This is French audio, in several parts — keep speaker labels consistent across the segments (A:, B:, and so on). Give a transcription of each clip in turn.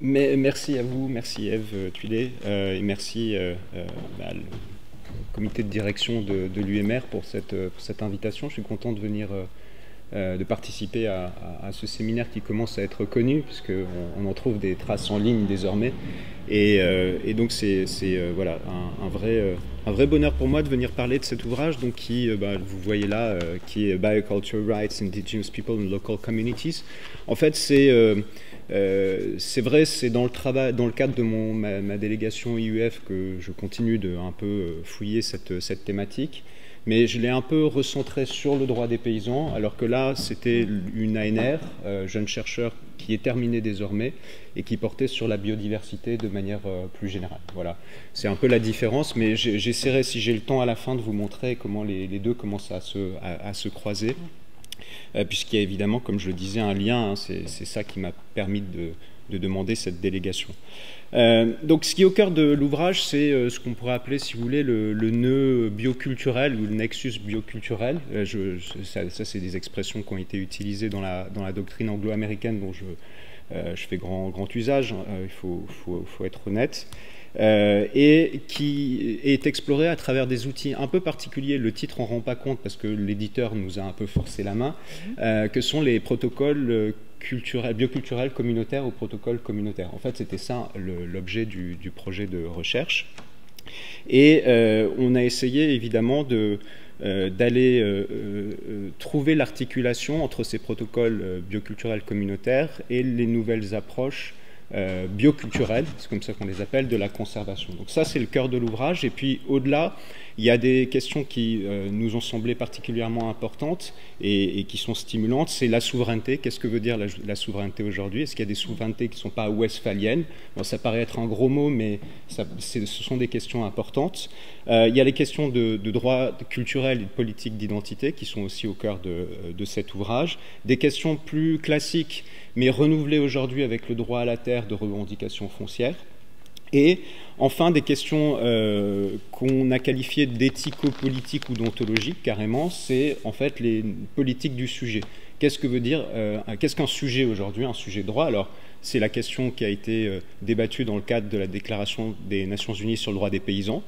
A: Mais merci à vous, merci Ève Tuilé, et merci au comité de direction de l'UMR pour cette invitation. Je suis content de venir, de participer à ce séminaire qui commence à être connu, puisqu'on en trouve des traces en ligne désormais. Et donc c'est voilà, un vrai bonheur pour moi de venir parler de cet ouvrage, donc qui, vous voyez là, qui est Bioculture Rights, Indigenous People and Local Communities. En fait, c'est vrai, c'est dans le cadre de ma délégation IUF que je continue de un peu fouiller cette thématique, mais je l'ai un peu recentré sur le droit des paysans, alors que là, c'était une ANR, jeune chercheur, qui est terminée désormais et qui portait sur la biodiversité de manière plus générale. Voilà, c'est un peu la différence, mais j'essaierai, si j'ai le temps à la fin, de vous montrer comment les deux commencent à se croiser. Puisqu'il y a évidemment, comme je le disais, un lien, hein, c'est ça qui m'a permis de demander cette délégation. Donc ce qui est au cœur de l'ouvrage, c'est ce qu'on pourrait appeler, si vous voulez, le nœud bioculturel ou le nexus bioculturel. Ça c'est des expressions qui ont été utilisées dans la doctrine anglo-américaine dont je fais grand usage, il faut être honnête. Et qui est exploré à travers des outils un peu particuliers. Le titre n'en rend pas compte parce que l'éditeur nous a un peu forcé la main, que sont les protocoles bioculturels communautaires ou protocoles communautaires. En fait, c'était ça l'objet du projet de recherche. Et on a essayé évidemment d'aller trouver l'articulation entre ces protocoles bioculturels communautaires et les nouvelles approches bioculturelles, c'est comme ça qu'on les appelle, de la conservation. Donc ça, c'est le cœur de l'ouvrage. Et puis, au-delà, il y a des questions qui nous ont semblé particulièrement importantes et qui sont stimulantes. C'est la souveraineté. Qu'est-ce que veut dire la souveraineté aujourd'hui? Est-ce qu'il y a des souverainetés qui ne sont pas westphaliennes? Bon, ça paraît être un gros mot, mais ce sont des questions importantes. Il y a les questions de droit culturel et de politique d'identité qui sont aussi au cœur de cet ouvrage. Des questions plus classiques, mais renouvelées aujourd'hui avec le droit à la terre de revendication foncière. Et enfin, des questions qu'on a qualifiées d'éthico-politiques ou d'ontologiques, carrément, c'est en fait les politiques du sujet. Qu'est-ce que veut dire, qu'est-ce qu'un sujet aujourd'hui, un sujet de droit? Alors, c'est la question qui a été débattue dans le cadre de la Déclaration des Nations Unies sur le droit des paysans,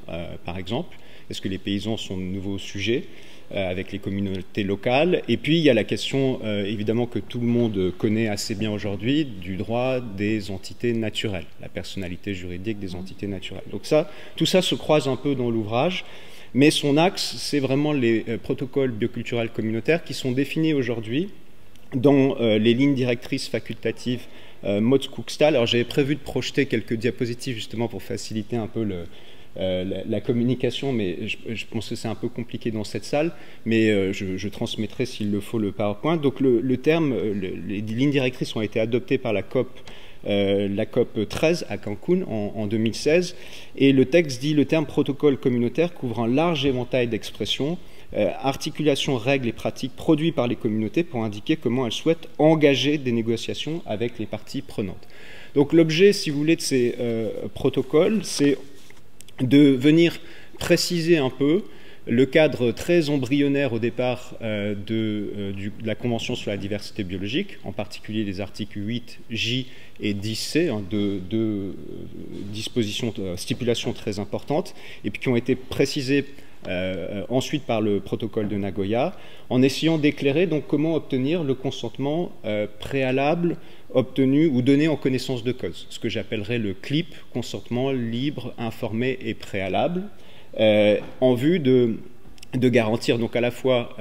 A: par exemple. Est-ce que les paysans sont de nouveaux sujets avec les communautés locales? Et puis, il y a la question, évidemment, que tout le monde connaît assez bien aujourd'hui, du droit des entités naturelles, la personnalité juridique des entités naturelles. Donc ça, tout ça se croise un peu dans l'ouvrage, mais son axe, c'est vraiment les protocoles bioculturels communautaires qui sont définis aujourd'hui dans les lignes directrices facultatives Motz-Kuckstahl. Alors, j'avais prévu de projeter quelques diapositives, justement, pour faciliter un peu la communication, mais je pense que c'est un peu compliqué dans cette salle, mais je transmettrai s'il le faut le PowerPoint. Donc le terme, les lignes directrices ont été adoptées par la COP 13 à Cancun en 2016, et le texte dit: le terme protocole communautaire couvre un large éventail d'expressions, articulations, règles et pratiques produits par les communautés pour indiquer comment elles souhaitent engager des négociations avec les parties prenantes. Donc l'objet, si vous voulez, de ces protocoles, c'est de venir préciser un peu le cadre très embryonnaire au départ de la Convention sur la diversité biologique, en particulier les articles 8J et 10C, hein, deux stipulations très importantes, et puis qui ont été précisées ensuite par le protocole de Nagoya, en essayant d'éclairer donc comment obtenir le consentement préalable obtenu ou donné en connaissance de cause, ce que j'appellerais le CLIP, consentement libre, informé et préalable, en vue de garantir donc à la fois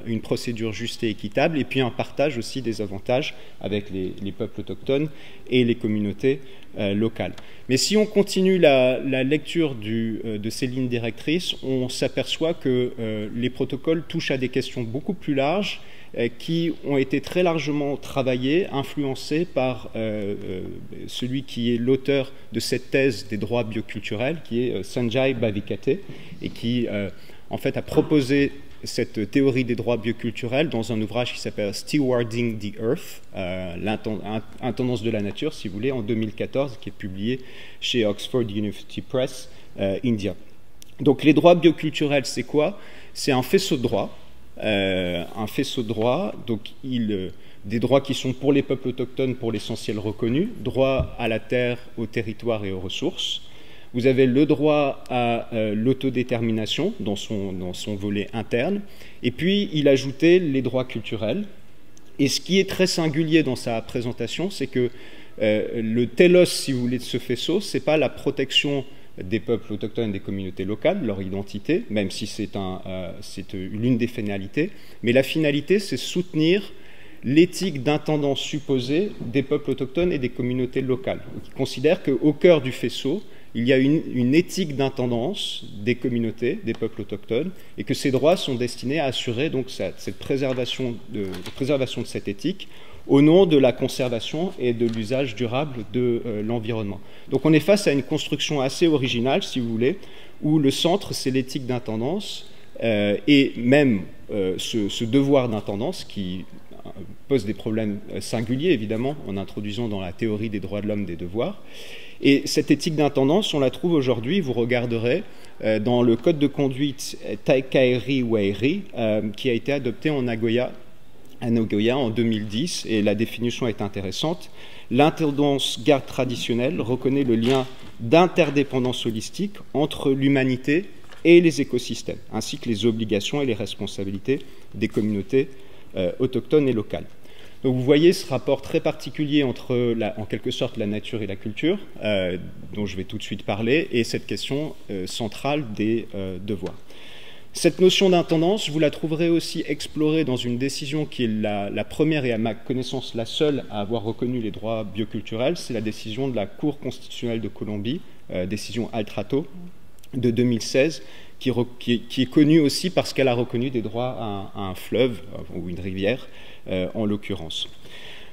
A: une procédure juste et équitable, et puis un partage aussi des avantages avec les peuples autochtones et les communautés locales. Mais si on continue la lecture de ces lignes directrices, on s'aperçoit que les protocoles touchent à des questions beaucoup plus larges qui ont été très largement travaillés, influencés par celui qui est l'auteur de cette thèse des droits bioculturels, qui est Sanjay Bhavikate, et qui en fait a proposé cette théorie des droits bioculturels dans un ouvrage qui s'appelle Stewarding the Earth, Intendance de la nature, si vous voulez, en 2014, qui est publié chez Oxford University Press, India. Donc les droits bioculturels, c'est quoi? C'est un faisceau de droits un faisceau de droits, donc des droits qui sont pour les peuples autochtones pour l'essentiel reconnus, droit à la terre, au territoire et aux ressources. Vous avez le droit à l'autodétermination dans son volet interne, et puis il ajoutait les droits culturels. Et ce qui est très singulier dans sa présentation, c'est que le télos, si vous voulez, de ce faisceau, ce n'est pas la protection des peuples autochtones et des communautés locales, leur identité, même si c'est l'une des finalités, mais la finalité, c'est soutenir l'éthique d'intendance supposée des peuples autochtones et des communautés locales, qui considèrent qu'au cœur du faisceau, il y a une éthique d'intendance des communautés, des peuples autochtones, et que ces droits sont destinés à assurer donc cette préservation de cette éthique au nom de la conservation et de l'usage durable de l'environnement. Donc on est face à une construction assez originale, si vous voulez, où le centre, c'est l'éthique d'intendance, et même ce devoir d'intendance qui pose des problèmes singuliers, évidemment, en introduisant dans la théorie des droits de l'homme des devoirs. Et cette éthique d'intendance, on la trouve aujourd'hui, vous regarderez, dans le code de conduite Taikaeri Wairi, qui a été adopté à Nagoya en 2010, et la définition est intéressante. L'intendance garde traditionnelle reconnaît le lien d'interdépendance holistique entre l'humanité et les écosystèmes, ainsi que les obligations et les responsabilités des communautés autochtones et locales. Donc vous voyez ce rapport très particulier entre, en quelque sorte, la nature et la culture, dont je vais tout de suite parler, et cette question centrale des devoirs. Cette notion d'intendance, vous la trouverez aussi explorée dans une décision qui est la première et à ma connaissance la seule à avoir reconnu les droits bioculturels, c'est la décision de la Cour constitutionnelle de Colombie, décision Altrato de 2016, qui est connue aussi parce qu'elle a reconnu des droits à un fleuve ou une rivière, en l'occurrence.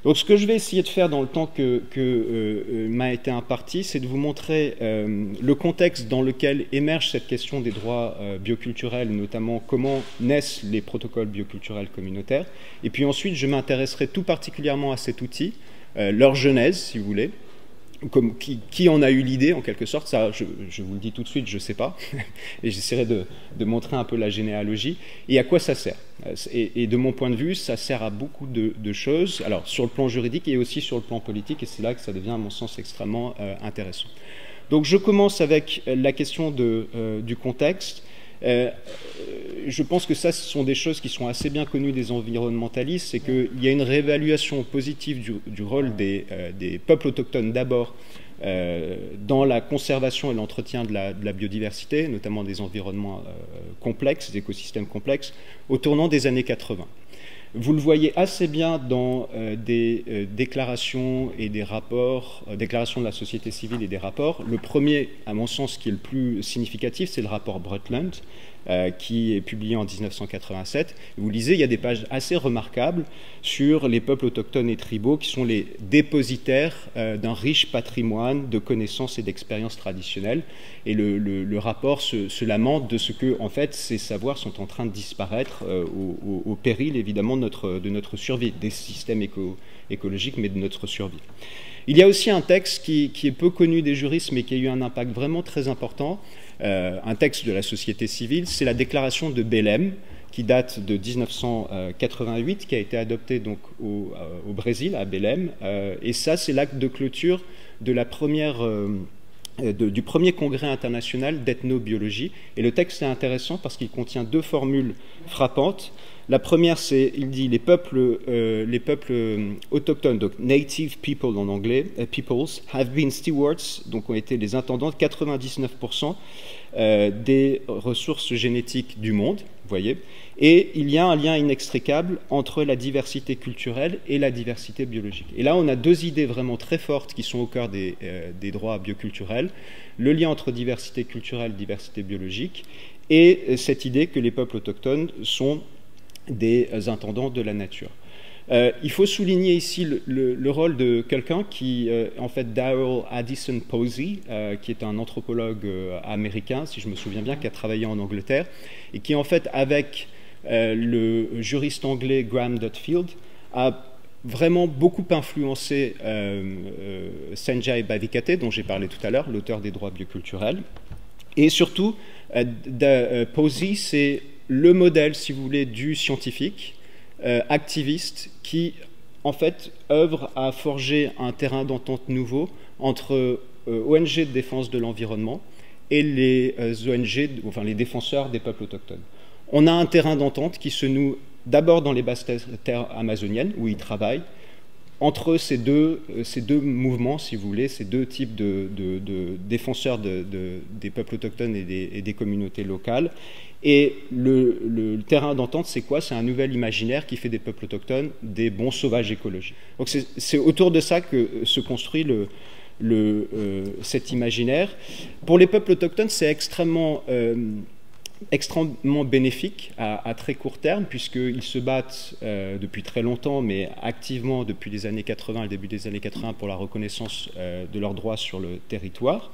A: Donc ce que je vais essayer de faire dans le temps que m'a été imparti, c'est de vous montrer le contexte dans lequel émerge cette question des droits bioculturels, notamment comment naissent les protocoles bioculturels communautaires. Et puis ensuite, je m'intéresserai tout particulièrement à cet outil, leur genèse, si vous voulez. Qui en a eu l'idée, en quelque sorte, ça, je vous le dis tout de suite, je ne sais pas, et j'essaierai de montrer un peu la généalogie, et à quoi ça sert. Et de mon point de vue, ça sert à beaucoup de choses, alors sur le plan juridique et aussi sur le plan politique, et c'est là que ça devient, à mon sens, extrêmement intéressant. Donc je commence avec la question du contexte. Je pense que ça, ce sont des choses qui sont assez bien connues des environnementalistes, c'est qu'il y a une réévaluation positive du rôle des peuples autochtones d'abord dans la conservation et l'entretien de la biodiversité, notamment des environnements complexes, des écosystèmes complexes, au tournant des années 80. Vous le voyez assez bien dans des déclarations et des rapports, déclarations de la société civile et des rapports. Le premier, à mon sens, qui est le plus significatif, c'est le rapport Brundtland, qui est publié en 1987. Vous lisez, il y a des pages assez remarquables sur les peuples autochtones et tribaux qui sont les dépositaires d'un riche patrimoine de connaissances et d'expériences traditionnelles. Et le rapport se lamente de ce que, en fait, ces savoirs sont en train de disparaître au péril, évidemment, de notre survie, des systèmes écologiques, mais de notre survie. Il y a aussi un texte qui est peu connu des juristes, mais qui a eu un impact vraiment très important, un texte de la société civile, c'est la déclaration de Belém, qui date de 1988, qui a été adoptée donc au Brésil, à Belém, et ça, c'est l'acte de clôture de la du premier congrès international d'ethnobiologie. Et le texte est intéressant parce qu'il contient deux formules frappantes. La première, c'est, il dit, les peuples autochtones, donc native people en anglais, peoples, have been stewards, donc ont été les intendants de 99% des ressources génétiques du monde, vous voyez, et il y a un lien inextricable entre la diversité culturelle et la diversité biologique. Et là, on a deux idées vraiment très fortes qui sont au cœur des droits bioculturels, le lien entre diversité culturelle et diversité biologique, et cette idée que les peuples autochtones sont des intendants de la nature. Il faut souligner ici le rôle de quelqu'un qui, en fait, Darrell Addison Posey, qui est un anthropologue américain, si je me souviens bien, qui a travaillé en Angleterre, et qui, en fait, avec le juriste anglais Graham Dudfield, a vraiment beaucoup influencé Sanjay Bhavikate, dont j'ai parlé tout à l'heure, l'auteur des droits bioculturels. Et surtout, Posey s'est le modèle, si vous voulez, du scientifique activiste qui, en fait, œuvre à forger un terrain d'entente nouveau entre ONG de défense de l'environnement et les ONG, enfin les défenseurs des peuples autochtones. On a un terrain d'entente qui se noue d'abord dans les basses terres amazoniennes, où ils travaillent, entre ces deux mouvements, si vous voulez, ces deux types de défenseurs des peuples autochtones et des communautés locales. Et le terrain d'entente, c'est quoi? C'est un nouvel imaginaire qui fait des peuples autochtones des bons sauvages écologiques. Donc c'est autour de ça que se construit cet imaginaire. Pour les peuples autochtones, c'est extrêmement bénéfique à très court terme, puisqu'ils se battent depuis très longtemps, mais activement depuis les années 80, le début des années 80, pour la reconnaissance de leurs droits sur le territoire.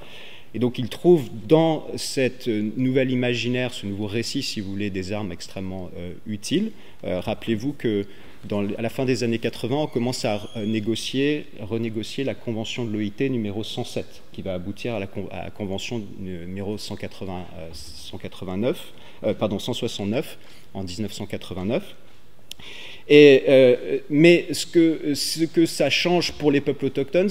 A: Et donc ils trouvent dans cette nouvelle imaginaire, ce nouveau récit, si vous voulez, des armes extrêmement utiles. Rappelez-vous que à la fin des années 80, on commence à renégocier la convention de l'OIT numéro 107, qui va aboutir à la convention numéro 169 en 1989. Mais ce que ça change pour les peuples autochtones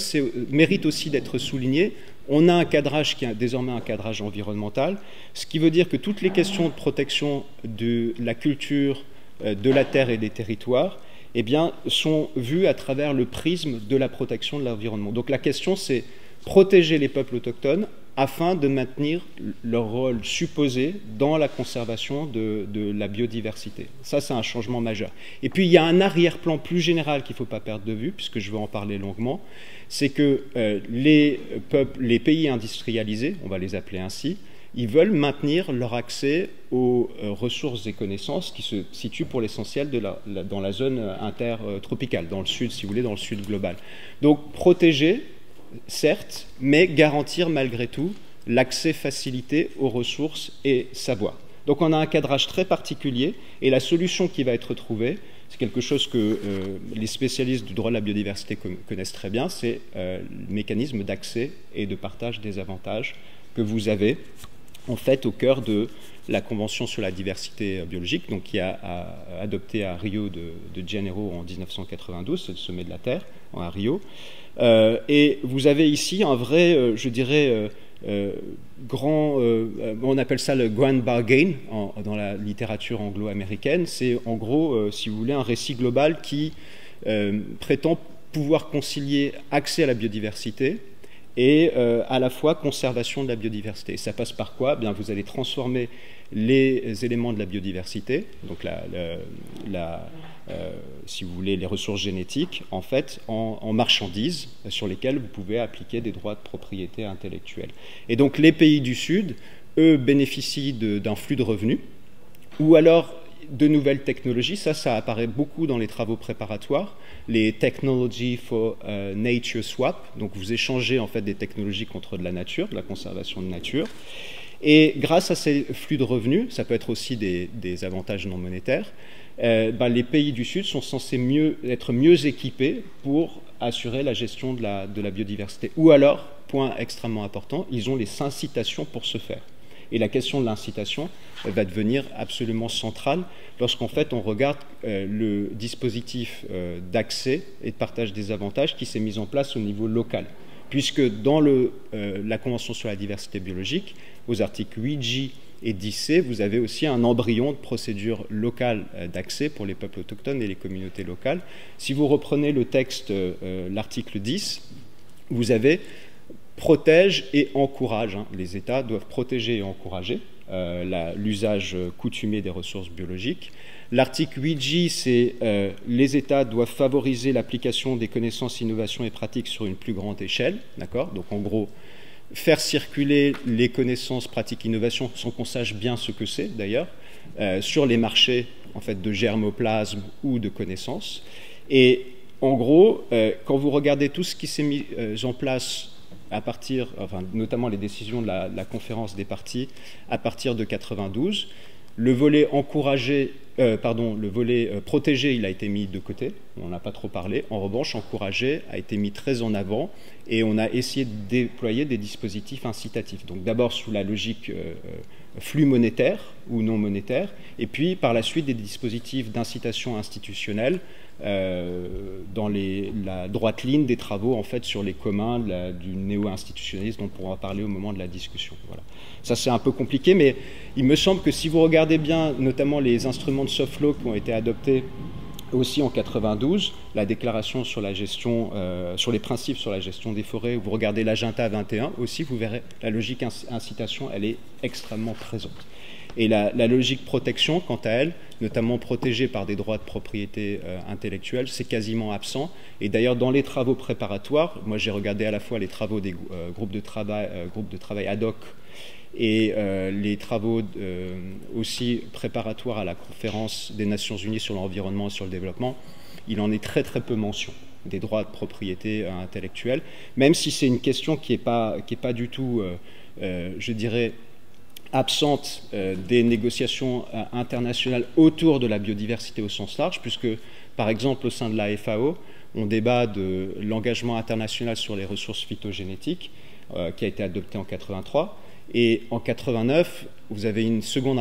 A: mérite aussi d'être souligné. On a un cadrage qui est désormais un cadrage environnemental, ce qui veut dire que toutes les questions de protection de la culture, de la terre et des territoires, eh bien, sont vues à travers le prisme de la protection de l'environnement. Donc la question, c'est protéger les peuples autochtones afin de maintenir leur rôle supposé dans la conservation de la biodiversité. Ça, c'est un changement majeur. Et puis, il y a un arrière-plan plus général qu'il ne faut pas perdre de vue, puisque je vais en parler longuement, c'est que les pays industrialisés, on va les appeler ainsi, ils veulent maintenir leur accès aux ressources et connaissances qui se situent pour l'essentiel dans la zone intertropicale, dans le sud, si vous voulez, dans le sud global. Donc, protéger, certes, mais garantir malgré tout l'accès facilité aux ressources et savoirs. Donc on a un cadrage très particulier, et la solution qui va être trouvée, c'est quelque chose que les spécialistes du droit de la biodiversité connaissent très bien, c'est le mécanisme d'accès et de partage des avantages que vous avez en fait au cœur de la Convention sur la diversité biologique, donc qui a adopté à Rio de Janeiro en 1992, c'est le sommet de la Terre à Rio. Et vous avez ici un vrai, je dirais, on appelle ça le grand bargain dans la littérature anglo-américaine. C'est en gros, si vous voulez, un récit global qui prétend pouvoir concilier accès à la biodiversité et à la fois conservation de la biodiversité. Ça passe par quoi? Bien, vous allez transformer les éléments de la biodiversité, donc si vous voulez, les ressources génétiques, en fait, en marchandises sur lesquelles vous pouvez appliquer des droits de propriété intellectuelle. Et donc les pays du Sud, eux, bénéficient d'un flux de revenus, ou alors de nouvelles technologies. Ça apparaît beaucoup dans les travaux préparatoires, les Technology for Nature Swap, donc vous échangez en fait des technologies contre de la nature, de la conservation de nature. Et grâce à ces flux de revenus, ça peut être aussi des avantages non monétaires, les pays du Sud sont censés être mieux équipés pour assurer la gestion de la biodiversité. Ou alors, point extrêmement important, ils ont les incitations pour ce faire. Et la question de l'incitation va devenir absolument centrale lorsqu'en fait on regarde le dispositif d'accès et de partage des avantages qui s'est mis en place au niveau local. Puisque dans la Convention sur la diversité biologique, aux articles 8J et 10C, vous avez aussi un embryon de procédure locale d'accès pour les peuples autochtones et les communautés locales. Si vous reprenez le texte, l'article 10, vous avez protège et encourage. Les États doivent protéger et encourager l'usage coutumier des ressources biologiques. L'article 8J, c'est les États doivent favoriser l'application des connaissances, innovations et pratiques sur une plus grande échelle. D'accord ? Donc en gros, faire circuler les connaissances, pratiques, innovations, sans qu'on sache bien ce que c'est d'ailleurs, sur les marchés en fait, de germoplasme ou de connaissances. Et en gros, quand vous regardez tout ce qui s'est mis en place à partir, enfin, notamment les décisions de la conférence des parties à partir de 92, le volet protégé, il a été mis de côté, on n'en a pas trop parlé. En revanche, encouragé a été mis très en avant et on a essayé de déployer des dispositifs incitatifs. Donc d'abord sous la logique flux monétaires ou non monétaires, et puis par la suite des dispositifs d'incitation institutionnelle dans la droite ligne des travaux en fait sur les communs du néo-institutionnalisme dont on pourra parler au moment de la discussion. Voilà. Ça c'est un peu compliqué, mais il me semble que si vous regardez bien notamment les instruments de soft law qui ont été adoptés aussi en 92, la déclaration sur la gestion, sur les principes sur la gestion des forêts, vous regardez l'agenda 21 aussi, vous verrez la logique incitation, elle est extrêmement présente. Et la logique protection, quant à elle, notamment protégée par des droits de propriété intellectuelle, c'est quasiment absent. Et d'ailleurs, dans les travaux préparatoires, moi j'ai regardé à la fois les travaux des groupes de travail ad hoc et les travaux aussi préparatoires à la conférence des Nations Unies sur l'environnement et sur le développement, il en est très très peu mention des droits de propriété intellectuelle, même si c'est une question qui n'est pas du tout, je dirais, absente des négociations internationales autour de la biodiversité au sens large, puisque, par exemple, au sein de la FAO, on débat de l'engagement international sur les ressources phytogénétiques, qui a été adopté en 83, et en 89, vous avez une seconde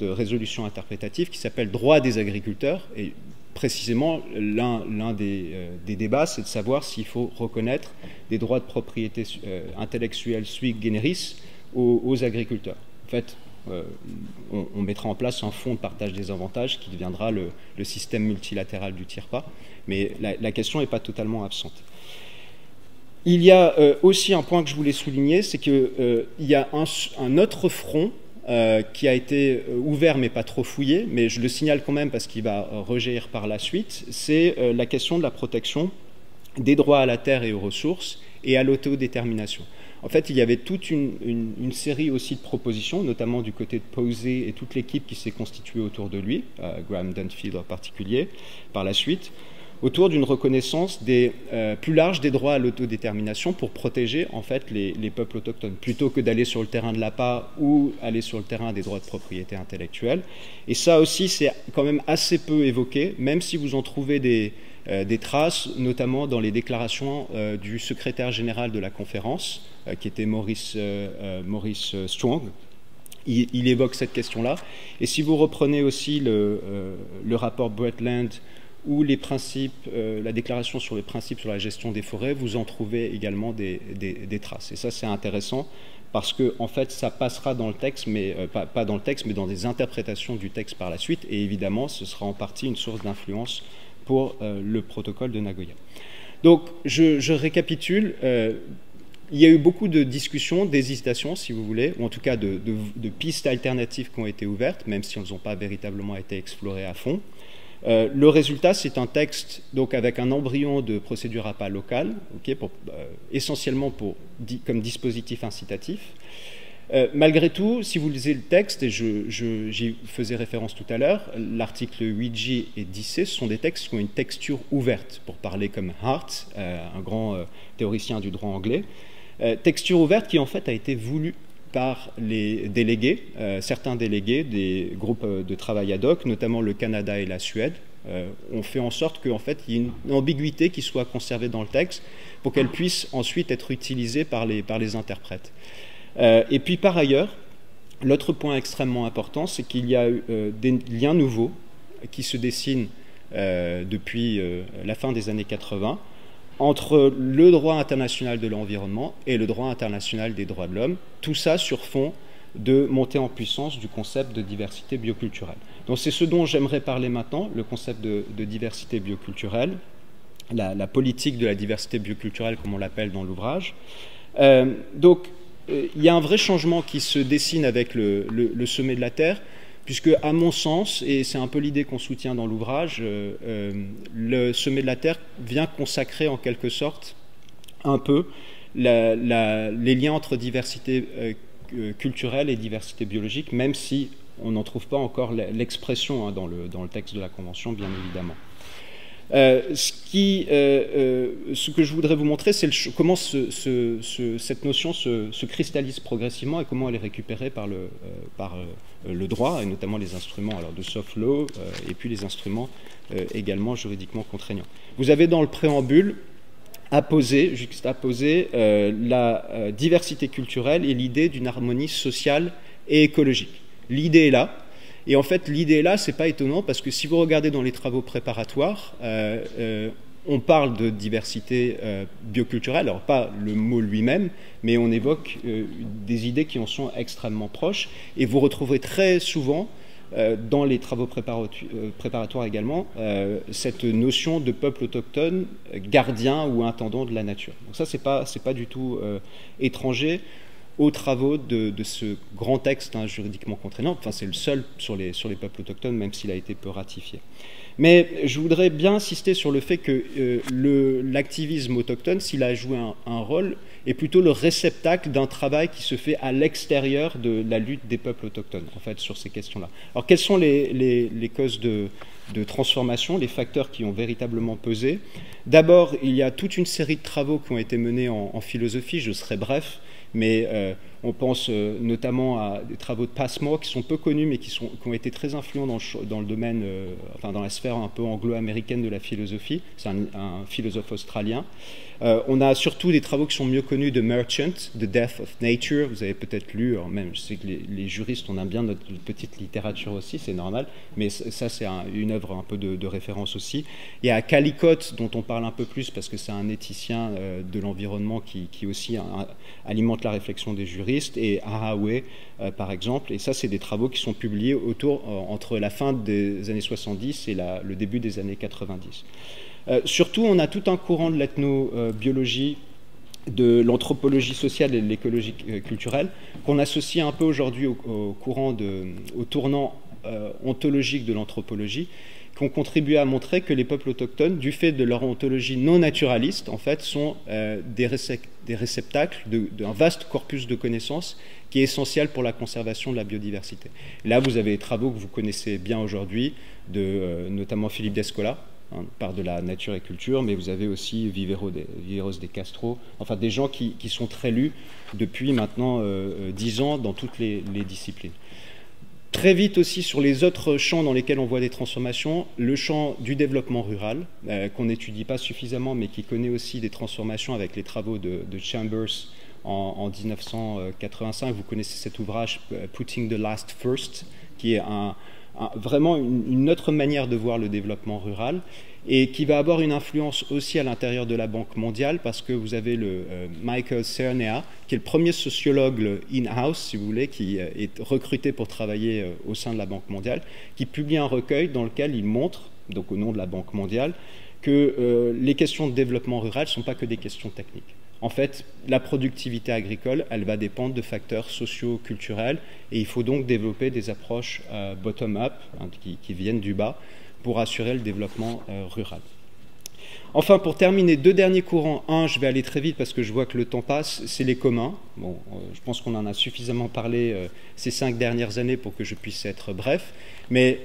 A: résolution interprétative qui s'appelle « Droits des agriculteurs », et précisément, l'un des débats, c'est de savoir s'il faut reconnaître des droits de propriété intellectuelle sui generis aux agriculteurs. En fait, on mettra en place un fonds de partage des avantages qui deviendra le système multilatéral du TIRPA, mais la question n'est pas totalement absente. Il y a aussi un point que je voulais souligner, c'est qu'il y a un autre front qui a été ouvert mais pas trop fouillé, mais je le signale quand même parce qu'il va rejaillir par la suite, c'est la question de la protection des droits à la terre et aux ressources et à l'autodétermination. En fait, il y avait toute une série aussi de propositions, notamment du côté de Posey et toute l'équipe qui s'est constituée autour de lui, Graham Dunfield en particulier, par la suite, autour d'une reconnaissance plus large des droits à l'autodétermination pour protéger en fait les peuples autochtones, plutôt que d'aller sur le terrain de l'APA ou aller sur le terrain des droits de propriété intellectuelle. Et ça aussi, c'est quand même assez peu évoqué, même si vous en trouvez des traces, notamment dans les déclarations du secrétaire général de la conférence, qui était Maurice Strong. Il évoque cette question-là. Et si vous reprenez aussi le rapport Brundtland ou les principes, la déclaration sur les principes sur la gestion des forêts, vous en trouvez également des traces. Et ça, c'est intéressant parce que, en fait, ça passera dans le texte, mais pas dans le texte, mais dans des interprétations du texte par la suite. Et évidemment, ce sera en partie une source d'influence pour le protocole de Nagoya. Donc, je récapitule. Il y a eu beaucoup de discussions, d'hésitations, si vous voulez, ou en tout cas de pistes alternatives qui ont été ouvertes, même si elles n'ont pas véritablement été explorées à fond. Le résultat, c'est un texte donc, avec un embryon de procédure APA locale, okay, essentiellement comme dispositif incitatif. Malgré tout, si vous lisez le texte, et j'y faisais référence tout à l'heure, l'article 8J et 10C, ce sont des textes qui ont une texture ouverte, pour parler comme Hart, un grand théoricien du droit anglais. Texture ouverte qui en fait a été voulue par les délégués, certains délégués des groupes de travail ad hoc, notamment le Canada et la Suède, ont fait en sorte qu'en fait, il y ait une ambiguïté qui soit conservée dans le texte pour qu'elle puisse ensuite être utilisée par les interprètes. Et puis par ailleurs, l'autre point extrêmement important, c'est qu'il y a des liens nouveaux qui se dessinent depuis la fin des années 80 entre le droit international de l'environnement et le droit international des droits de l'homme, tout ça sur fond de montée en puissance du concept de diversité bioculturelle. Donc c'est ce dont j'aimerais parler maintenant, le concept de diversité bioculturelle, la politique de la diversité bioculturelle comme on l'appelle dans l'ouvrage. Donc il y a un vrai changement qui se dessine avec le sommet de la Terre, puisque, à mon sens, et c'est un peu l'idée qu'on soutient dans l'ouvrage, le sommet de la Terre vient consacrer en quelque sorte un peu les liens entre diversité culturelle et diversité biologique, même si on n'en trouve pas encore l'expression dans le texte de la Convention, bien évidemment. Ce que je voudrais vous montrer, c'est comment cette notion se cristallise progressivement et comment elle est récupérée par le droit, et notamment les instruments de soft law et puis les instruments également juridiquement contraignants. Vous avez dans le préambule juxtaposer la diversité culturelle et l'idée d'une harmonie sociale et écologique. L'idée est là. Et en fait, l'idée est là, c'est pas étonnant, parce que si vous regardez dans les travaux préparatoires, on parle de diversité bioculturelle, alors pas le mot lui-même, mais on évoque des idées qui en sont extrêmement proches. Et vous retrouverez très souvent, dans les travaux préparatoires également, cette notion de peuple autochtone, gardien ou intendant de la nature. Donc ça, c'est pas du tout étranger aux travaux de ce grand texte juridiquement contraignant. Enfin, c'est le seul sur les peuples autochtones, même s'il a été peu ratifié. Mais je voudrais bien insister sur le fait que l'activisme autochtone, s'il a joué un rôle, est plutôt le réceptacle d'un travail qui se fait à l'extérieur de la lutte des peuples autochtones, en fait, sur ces questions-là. Alors, quelles sont les causes de transformation, les facteurs qui ont véritablement pesé? D'abord, il y a toute une série de travaux qui ont été menés en philosophie, je serai bref, mais on pense notamment à des travaux de Passmore qui sont peu connus, mais qui ont été très influents dans le domaine, enfin dans la sphère un peu anglo-américaine de la philosophie. C'est un philosophe australien. On a surtout des travaux qui sont mieux connus de Merchant, The Death of Nature. Vous avez peut-être lu, même je sais que les juristes, on aime bien notre petite littérature aussi, c'est normal, mais ça c'est une œuvre un peu de référence aussi. Il y a Calicotte, dont on parle un peu plus parce que c'est un éthicien de l'environnement qui aussi alimente la réflexion des juristes, et Haraway par exemple, et ça c'est des travaux qui sont publiés entre la fin des années 70 et le début des années 90. Surtout, on a tout un courant de l'ethnobiologie, de l'anthropologie sociale et de l'écologie culturelle, qu'on associe un peu aujourd'hui au tournant ontologique de l'anthropologie, qui ont contribué à montrer que les peuples autochtones, du fait de leur ontologie non naturaliste, en fait, sont des réceptacles d'un vaste corpus de connaissances qui est essentiel pour la conservation de la biodiversité. Là, vous avez des travaux que vous connaissez bien aujourd'hui, notamment Philippe Descola, par de la nature et culture, mais vous avez aussi Viveros de Castro, enfin des gens qui sont très lus depuis maintenant 10 ans dans toutes les disciplines. Très vite aussi sur les autres champs dans lesquels on voit des transformations, le champ du développement rural, qu'on n'étudie pas suffisamment, mais qui connaît aussi des transformations avec les travaux de Chambers en 1985. Vous connaissez cet ouvrage, Putting the Last First, qui est vraiment une autre manière de voir le développement rural, et qui va avoir une influence aussi à l'intérieur de la Banque mondiale, parce que vous avez Michael Cernea, qui est le premier sociologue in-house, si vous voulez, qui est recruté pour travailler au sein de la Banque mondiale, qui publie un recueil dans lequel il montre, donc au nom de la Banque mondiale, que les questions de développement rural ne sont pas que des questions techniques. En fait, la productivité agricole, elle va dépendre de facteurs socio-culturels, et il faut donc développer des approches bottom-up, qui viennent du bas, pour assurer le développement rural. Enfin, pour terminer, deux derniers courants. Un, je vais aller très vite parce que je vois que le temps passe, c'est les communs. Bon, je pense qu'on en a suffisamment parlé ces 5 dernières années pour que je puisse être bref, mais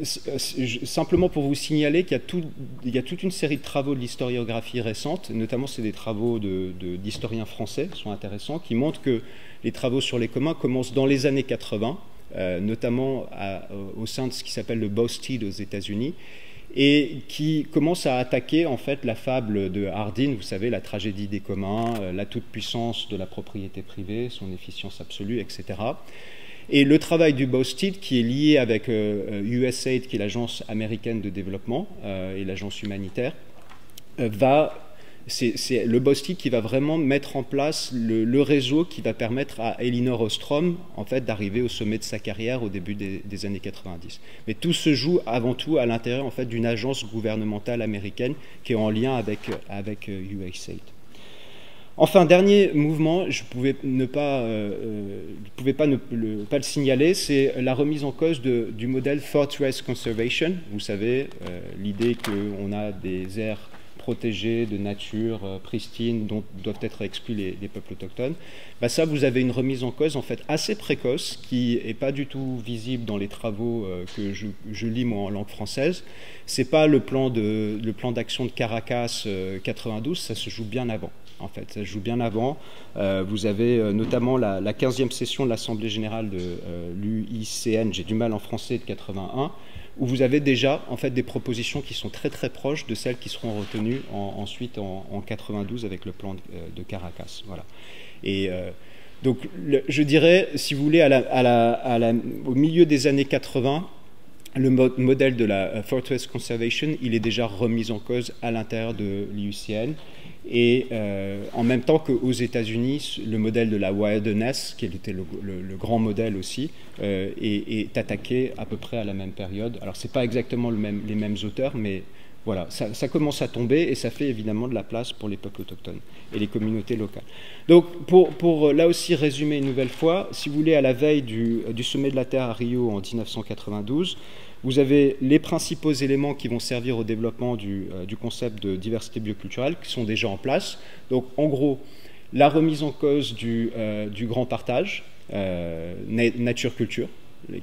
A: simplement pour vous signaler qu'il y a toute une série de travaux de l'historiographie récente, notamment c'est des travaux d'historiens français qui sont intéressants, qui montrent que les travaux sur les communs commencent dans les années 80, notamment au sein de ce qui s'appelle le BOSTED aux États-Unis, et qui commence à attaquer en fait la fable de Hardin, vous savez, la tragédie des communs, la toute-puissance de la propriété privée, son efficience absolue, etc. Et le travail du BOSTED, qui est lié avec USAID, qui est l'agence américaine de développement et l'agence humanitaire, c'est le BOSTED qui va vraiment mettre en place le réseau qui va permettre à Elinor Ostrom en fait, d'arriver au sommet de sa carrière au début des années 90. Mais tout se joue avant tout à l'intérieur en fait, d'une agence gouvernementale américaine qui est en lien avec USAID. Enfin, dernier mouvement, je ne pouvais pas le signaler, c'est la remise en cause du modèle Fortress Conservation. Vous savez, l'idée qu'on a des aires protégées de nature pristine dont doivent être exclus les peuples autochtones. Ça, vous avez une remise en cause en fait assez précoce qui n'est pas du tout visible dans les travaux que je lis moi en langue française. C'est pas le plan d'action de Caracas 92, ça se joue bien avant. en fait, ça se joue bien avant. Vous avez notamment la 15e session de l'Assemblée générale de l'UICN, j'ai du mal en français, de 81, où vous avez déjà en fait des propositions qui sont très très proches de celles qui seront retenues ensuite en 92 avec le plan de Caracas. Voilà. Et donc je dirais, si vous voulez, au milieu des années 80, le modèle de la Fortress Conservation, il est déjà remis en cause à l'intérieur de l'IUCN. Et en même temps qu'aux États-Unis, le modèle de la Wilderness, qui était le grand modèle aussi, est attaqué à peu près à la même période. Alors, ce n'est pas exactement les mêmes auteurs, mais voilà, ça commence à tomber et ça fait évidemment de la place pour les peuples autochtones et les communautés locales. Donc, pour là aussi résumer une nouvelle fois, si vous voulez, à la veille du sommet de la Terre à Rio en 1992, vous avez les principaux éléments qui vont servir au développement du concept de diversité bioculturelle qui sont déjà en place. Donc, en gros, la remise en cause du grand partage, nature-culture,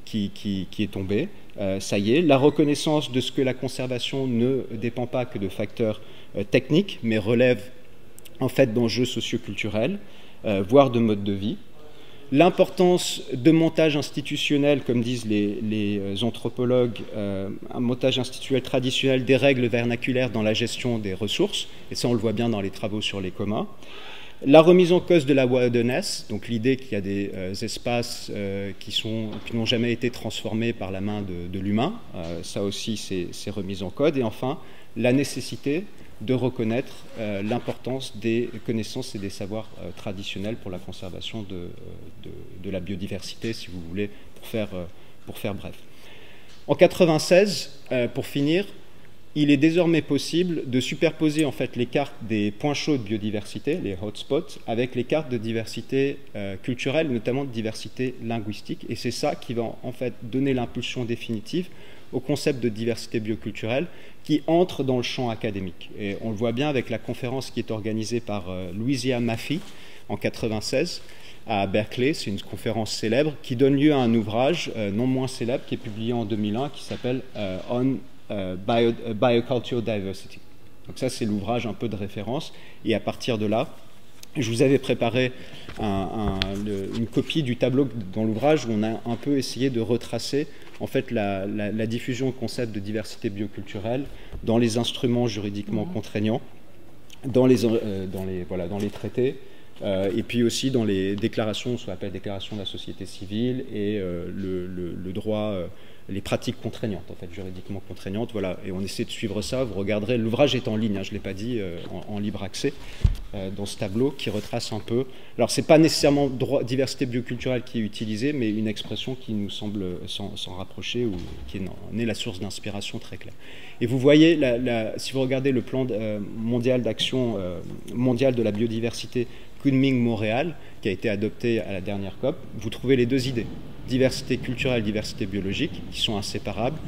A: qui est tombée. Ça y est, la reconnaissance de ce que la conservation ne dépend pas que de facteurs techniques, mais relève en fait d'enjeux socioculturels, voire de mode de vie. L'importance de montage institutionnel, comme disent les anthropologues, un montage institutionnel traditionnel des règles vernaculaires dans la gestion des ressources, et ça on le voit bien dans les travaux sur les communs. La remise en cause de la wilderness, donc l'idée qu'il y a des espaces qui n'ont jamais été transformés par la main de l'humain, ça aussi c'est remis en code. Et enfin, la nécessité de reconnaître l'importance des connaissances et des savoirs traditionnels pour la conservation de la biodiversité, si vous voulez, pour faire bref. En 1996, pour finir, il est désormais possible de superposer en fait les cartes des points chauds de biodiversité, les hotspots, avec les cartes de diversité culturelle, notamment de diversité linguistique. Et c'est ça qui va en fait donner l'impulsion définitive au concept de diversité bioculturelle qui entre dans le champ académique. Et on le voit bien avec la conférence qui est organisée par Louisa Maffei en 1996 à Berkeley. C'est une conférence célèbre qui donne lieu à un ouvrage non moins célèbre qui est publié en 2001 qui s'appelle On Biocultural Diversity. Donc ça, c'est l'ouvrage un peu de référence. Et à partir de là, je vous avais préparé une copie du tableau dans l'ouvrage où on a un peu essayé de retracer en fait la diffusion du concept de diversité bioculturelle dans les instruments juridiquement contraignants, dans les traités, et puis aussi dans les déclarations, ce qu'on appelle déclarations de la société civile et le droit, les pratiques contraignantes, en fait, juridiquement contraignantes. Voilà, et on essaie de suivre ça. Vous regarderez, l'ouvrage est en ligne, hein, je ne l'ai pas dit, en libre accès, dans ce tableau qui retrace un peu. Alors, ce n'est pas nécessairement diversité bioculturelle qui est utilisée, mais une expression qui nous semble s'en rapprocher ou qui en est la source d'inspiration très claire. Et vous voyez, si vous regardez le plan mondial d'action mondial de la biodiversité Kunming-Montréal, qui a été adopté à la dernière COP, vous trouvez les deux idées, diversité culturelle, diversité biologique, qui sont inséparables,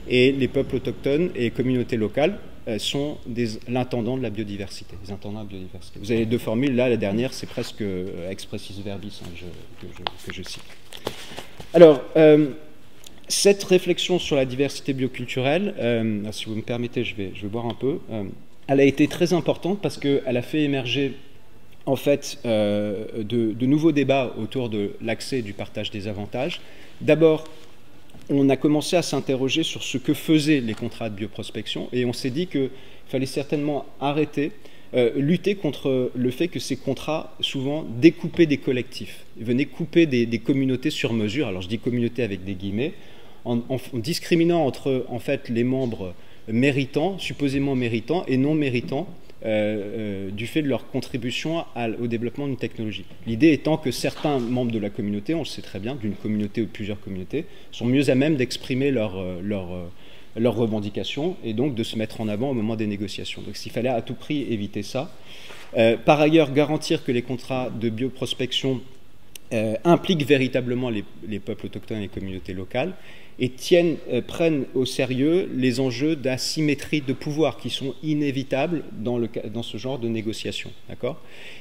A: et les peuples autochtones et les communautés locales sont l'intendant de la biodiversité, les intendants de la biodiversité. Vous avez les deux formules, là, la dernière, c'est presque expressis verbis, hein, que je cite. Alors, cette réflexion sur la diversité bioculturelle, si vous me permettez, je vais boire un peu, elle a été très importante parce qu'elle a fait émerger en fait de nouveaux débats autour de l'accès et du partage des avantages. D'abord, on a commencé à s'interroger sur ce que faisaient les contrats de bioprospection et on s'est dit qu'il fallait certainement arrêter, lutter contre le fait que ces contrats, souvent, découpaient des collectifs, venaient couper des communautés sur mesure. Alors je dis communauté avec des guillemets, en discriminant entre en fait, les membres méritants, supposément méritants et non méritants, du fait de leur contribution au développement d'une technologie. L'idée étant que certains membres de la communauté, on le sait très bien, d'une communauté ou de plusieurs communautés, sont mieux à même d'exprimer leurs revendications et donc de se mettre en avant au moment des négociations. Donc il fallait à tout prix éviter ça. Par ailleurs, garantir que les contrats de bioprospection impliquent véritablement les peuples autochtones et les communautés locales et prennent au sérieux les enjeux d'asymétrie de pouvoir qui sont inévitables dans ce genre de négociations.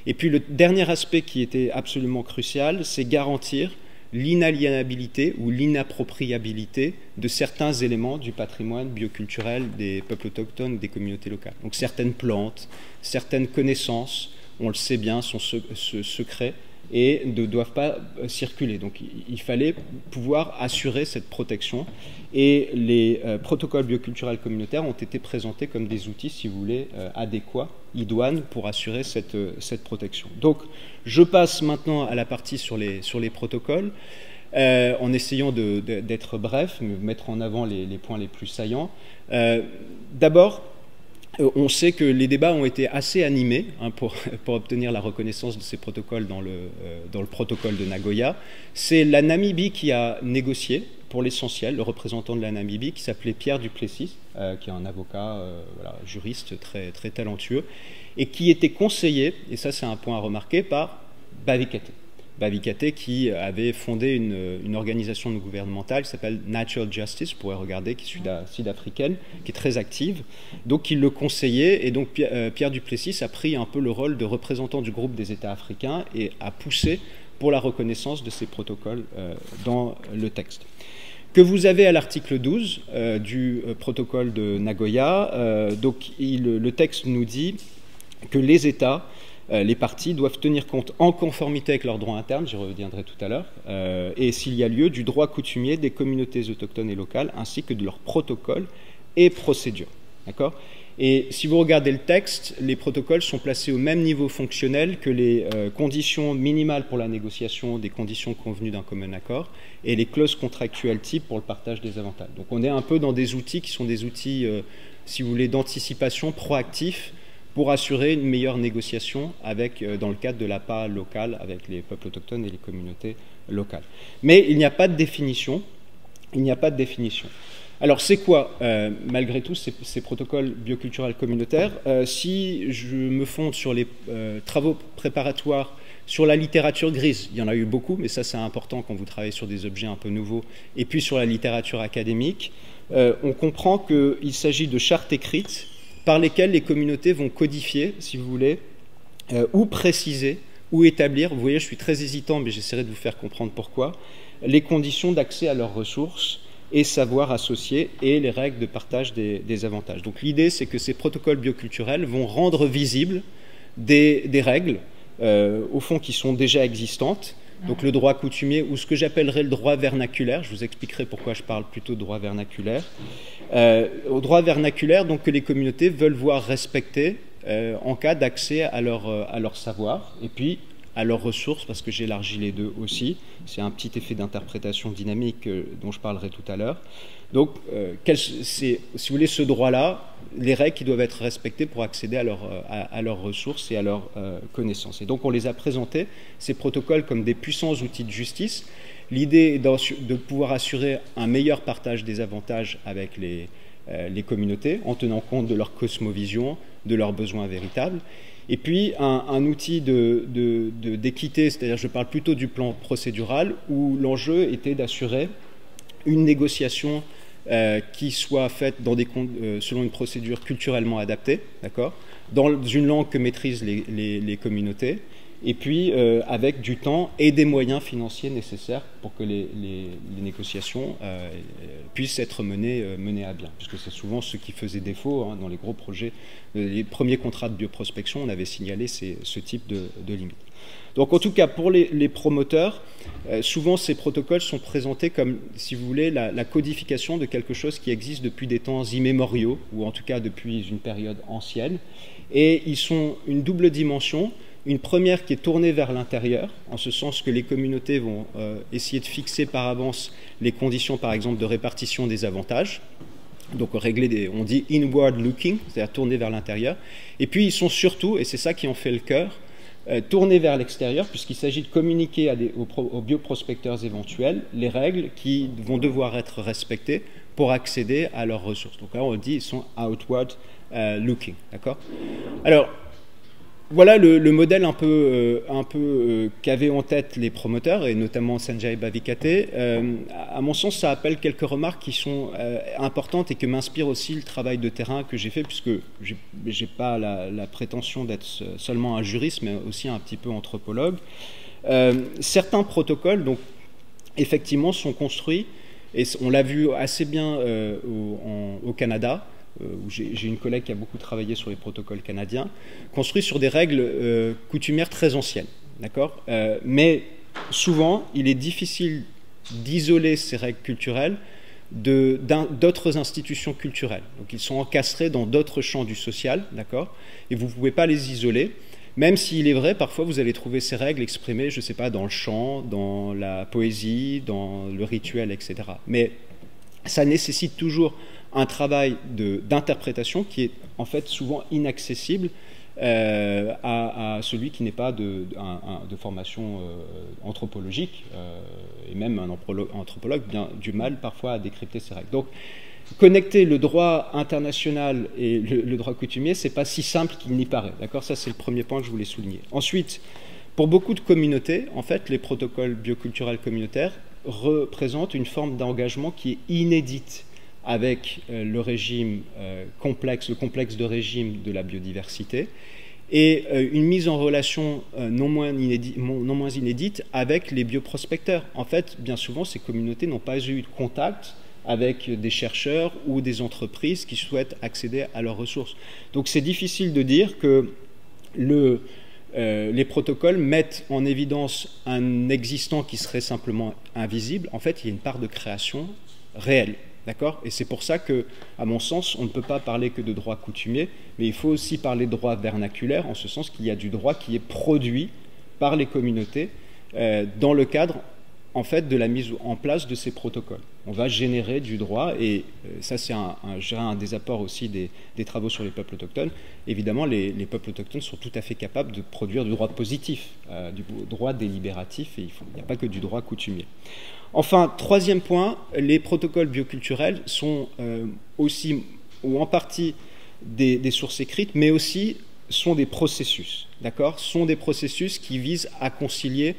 A: Et puis le dernier aspect qui était absolument crucial, c'est garantir l'inaliénabilité ou l'inappropriabilité de certains éléments du patrimoine bioculturel des peuples autochtones et des communautés locales. Donc certaines plantes, certaines connaissances on le sait bien, sont secrets et ne doivent pas circuler. Donc il fallait pouvoir assurer cette protection et les protocoles bioculturels communautaires ont été présentés comme des outils, si vous voulez, adéquats, idoines, pour assurer cette protection. Donc je passe maintenant à la partie sur les protocoles, en essayant d'être bref, mettre en avant les points les plus saillants. D'abord, on sait que les débats ont été assez animés pour obtenir la reconnaissance de ces protocoles dans le protocole de Nagoya. C'est la Namibie qui a négocié, pour l'essentiel, le représentant de la Namibie, qui s'appelait Pierre Duplessis, qui est un avocat, voilà, juriste très, très talentueux, et qui était conseillé, et ça c'est un point à remarquer, par Bavikate. Bavikate qui avait fondé une organisation non gouvernementale qui s'appelle Natural Justice, vous pourrez regarder, qui est sud-africaine, qui est très active, donc il le conseillait, et donc Pierre Duplessis a pris un peu le rôle de représentant du groupe des États africains et a poussé pour la reconnaissance de ces protocoles dans le texte. Que vous avez à l'article 12 du protocole de Nagoya, donc le texte nous dit que les États, les parties doivent tenir compte en conformité avec leur droit interne, j'y reviendrai tout à l'heure, et s'il y a lieu, du droit coutumier des communautés autochtones et locales, ainsi que de leurs protocoles et procédures. D'accord ? Et si vous regardez le texte, les protocoles sont placés au même niveau fonctionnel que les conditions minimales pour la négociation des conditions convenues d'un commun accord et les clauses contractuelles types pour le partage des avantages. Donc on est un peu dans des outils qui sont des outils, si vous voulez, d'anticipation proactifs, pour assurer une meilleure négociation dans le cadre de l'APA local avec les peuples autochtones et les communautés locales. Mais il n'y a pas de définition. Il n'y a pas de définition. Alors c'est quoi, malgré tout, ces protocoles bioculturels communautaires? Si je me fonde sur les travaux préparatoires sur la littérature grise, il y en a eu beaucoup, mais ça c'est important quand vous travaillez sur des objets un peu nouveaux, et puis sur la littérature académique, on comprend qu'il s'agit de chartes écrites par lesquelles les communautés vont codifier, si vous voulez, ou préciser, ou établir, vous voyez, je suis très hésitant, mais j'essaierai de vous faire comprendre pourquoi, les conditions d'accès à leurs ressources et savoirs associés et les règles de partage des avantages. Donc l'idée, c'est que ces protocoles bioculturels vont rendre visibles des règles, au fond, qui sont déjà existantes, donc le droit coutumier, ou ce que j'appellerais le droit vernaculaire, je vous expliquerai pourquoi je parle plutôt de droit vernaculaire, au droit vernaculaire donc, que les communautés veulent voir respecter en cas d'accès à leur savoir, et puis à leurs ressources, parce que j'élargis les deux aussi, c'est un petit effet d'interprétation dynamique dont je parlerai tout à l'heure. Donc, c'est, si vous voulez, ce droit-là, les règles qui doivent être respectées pour accéder à leurs ressources et à leurs connaissances. Et donc, on les a présentés, ces protocoles, comme des puissants outils de justice. L'idée est de pouvoir assurer un meilleur partage des avantages avec les communautés, en tenant compte de leur cosmovision, de leurs besoins véritables. Et puis, un outil d'équité, c'est-à-dire je parle plutôt du plan procédural, où l'enjeu était d'assurer une négociation qui soit faite selon une procédure culturellement adaptée, d'accord, dans une langue que maîtrisent les communautés, et puis avec du temps et des moyens financiers nécessaires pour que les négociations puissent être menées à bien, puisque c'est souvent ce qui faisait défaut dans les gros projets, les premiers contrats de bioprospection, on avait signalé ce type de limites. Donc en tout cas, pour les promoteurs, souvent ces protocoles sont présentés comme, si vous voulez, la codification de quelque chose qui existe depuis des temps immémoriaux, ou en tout cas depuis une période ancienne, et ils sont une double dimension. Une première qui est tournée vers l'intérieur, en ce sens que les communautés vont essayer de fixer par avance les conditions, par exemple, de répartition des avantages. Donc régler on dit inward looking, c'est-à-dire tourner vers l'intérieur. Et puis ils sont surtout, et c'est ça qui en fait le cœur, tournés vers l'extérieur, puisqu'il s'agit de communiquer aux bioprospecteurs éventuels les règles qui vont devoir être respectées pour accéder à leurs ressources. Donc là on dit ils sont outward looking, d'accord ? Alors, voilà le modèle un peu qu'avaient en tête les promoteurs, et notamment Sanjay Bavikate. À mon sens, ça appelle quelques remarques qui sont importantes et que m'inspire aussi le travail de terrain que j'ai fait, puisque je n'ai pas la prétention d'être seulement un juriste, mais aussi un petit peu anthropologue. Certains protocoles, donc, effectivement, sont construits, et on l'a vu assez bien au Canada, où j'ai une collègue qui a beaucoup travaillé sur les protocoles canadiens, construit sur des règles coutumières très anciennes, d'accord, mais souvent, il est difficile d'isoler ces règles culturelles d'autres institutions culturelles. Donc ils sont encastrés dans d'autres champs du social, d'accord, et vous ne pouvez pas les isoler, même s'il est vrai, parfois vous allez trouver ces règles exprimées, je ne sais pas, dans le chant, dans la poésie, dans le rituel, etc. Mais ça nécessite toujours un travail d'interprétation qui est en fait souvent inaccessible à celui qui n'est pas de formation anthropologique, et même un anthropologue bien du mal parfois à décrypter ces règles. Donc, connecter le droit international et le droit coutumier, c'est pas si simple qu'il n'y paraît. D'accord, ça c'est le premier point que je voulais souligner. Ensuite, pour beaucoup de communautés, en fait, les protocoles bioculturels communautaires représentent une forme d'engagement qui est inédite avec le régime complexe, le complexe de régime de la biodiversité, et une mise en relation non moins inédite avec les bioprospecteurs. En fait, bien souvent, ces communautés n'ont pas eu de contact avec des chercheurs ou des entreprises qui souhaitent accéder à leurs ressources. Donc c'est difficile de dire que les protocoles mettent en évidence un existant qui serait simplement invisible. En fait, il y a une part de création réelle. D'accord ? Et c'est pour ça que, à mon sens, on ne peut pas parler que de droit coutumier, mais il faut aussi parler de droit vernaculaire, en ce sens qu'il y a du droit qui est produit par les communautés dans le cadre, en fait, de la mise en place de ces protocoles. On va générer du droit, et ça c'est un des apports aussi des travaux sur les peuples autochtones. Évidemment, les peuples autochtones sont tout à fait capables de produire du droit positif, du droit délibératif, et il n'y a pas que du droit coutumier. Enfin, troisième point, les protocoles bioculturels sont aussi, ou en partie, des sources écrites, mais aussi sont des processus, d'accord ? Sont des processus qui visent à concilier